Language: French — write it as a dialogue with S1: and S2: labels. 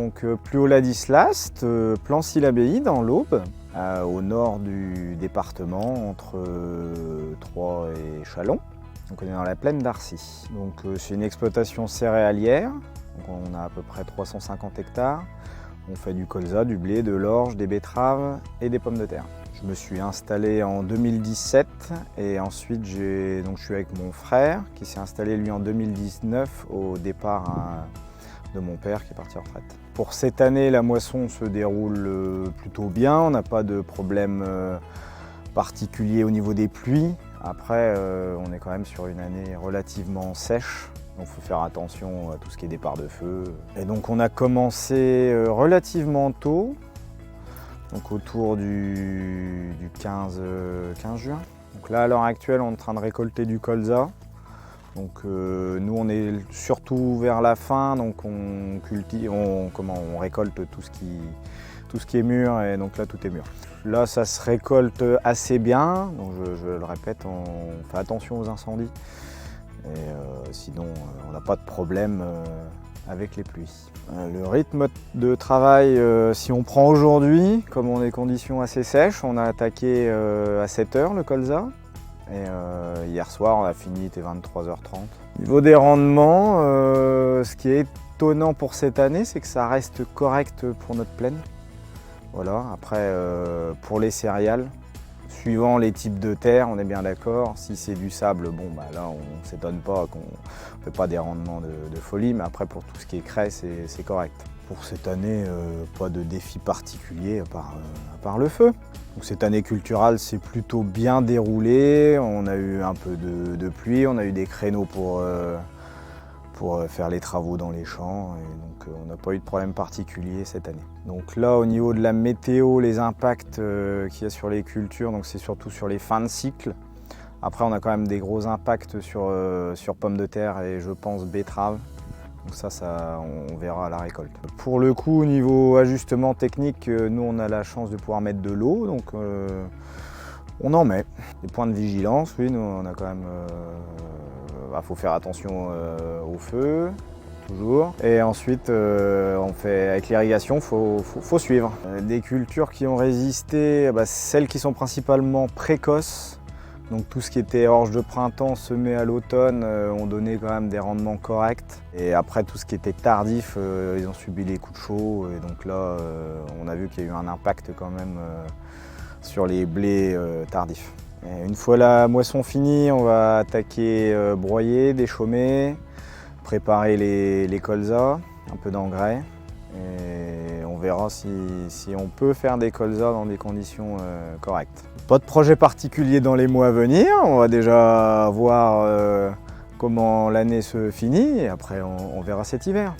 S1: donc Pluhaut-Ladislas, Plancy-l'Abbaye dans l'Aube, au nord du département entre Troyes et Châlons. Donc on est dans la plaine d'Arcy. Donc c'est une exploitation céréalière, donc on a à peu près 350 hectares. On fait du colza, du blé, de l'orge, des betteraves et des pommes de terre. Je me suis installé en 2017 et ensuite je suis avec mon frère qui s'est installé lui en 2019 au départ de mon père qui est parti en retraite. Pour cette année, la moisson se déroule plutôt bien, on n'a pas de problème particulier au niveau des pluies. Après, on est quand même sur une année relativement sèche. Donc il faut faire attention à tout ce qui est départ de feu. Et donc on a commencé relativement tôt, donc autour du 15 juin. Donc là à l'heure actuelle on est en train de récolter du colza. Donc nous on est surtout vers la fin, donc on récolte tout ce qui est mûr et donc là tout est mûr. Là ça se récolte assez bien, donc je le répète, on fait attention aux incendies. Et sinon, on n'a pas de problème avec les pluies. Le rythme de travail, si on prend aujourd'hui, comme on a des conditions assez sèches, on a attaqué à 7 h le colza. Et hier soir, on a fini, il était 23h30. Au niveau des rendements, ce qui est étonnant pour cette année, c'est que ça reste correct pour notre plaine. Voilà. Après, pour les céréales, suivant les types de terre, on est bien d'accord. Si c'est du sable, bon, bah là, on ne s'étonne pas qu'on ne fait pas des rendements de folie. Mais après, pour tout ce qui est craie, c'est correct. Pour cette année, pas de défi particulier à part le feu. Donc, cette année culturale s'est plutôt bien déroulée. On a eu un peu de pluie, on a eu des créneaux pour faire les travaux dans les champs. Et donc, on n'a pas eu de problème particulier cette année. Donc là, au niveau de la météo, les impacts qu'il y a sur les cultures, donc c'est surtout sur les fins de cycle. Après, on a quand même des gros impacts sur pommes de terre et je pense betteraves. Donc ça, on verra à la récolte. Pour le coup, au niveau ajustement technique, nous, on a la chance de pouvoir mettre de l'eau. Donc on en met. Des points de vigilance, oui, nous, on a quand même... faut faire attention au feu. Toujours. Et ensuite, on fait avec l'irrigation, il faut suivre. Des cultures qui ont résisté, celles qui sont principalement précoces, donc tout ce qui était orge de printemps semé à l'automne, ont donné quand même des rendements corrects. Et après, tout ce qui était tardif, ils ont subi les coups de chaud. Et donc là, on a vu qu'il y a eu un impact quand même sur les blés tardifs. Et une fois la moisson finie, on va attaquer broyer, déchaumer, préparer les colzas, un peu d'engrais, et on verra si on peut faire des colzas dans des conditions correctes. Pas de projet particulier dans les mois à venir, on va déjà voir comment l'année se finit et après on verra cet hiver.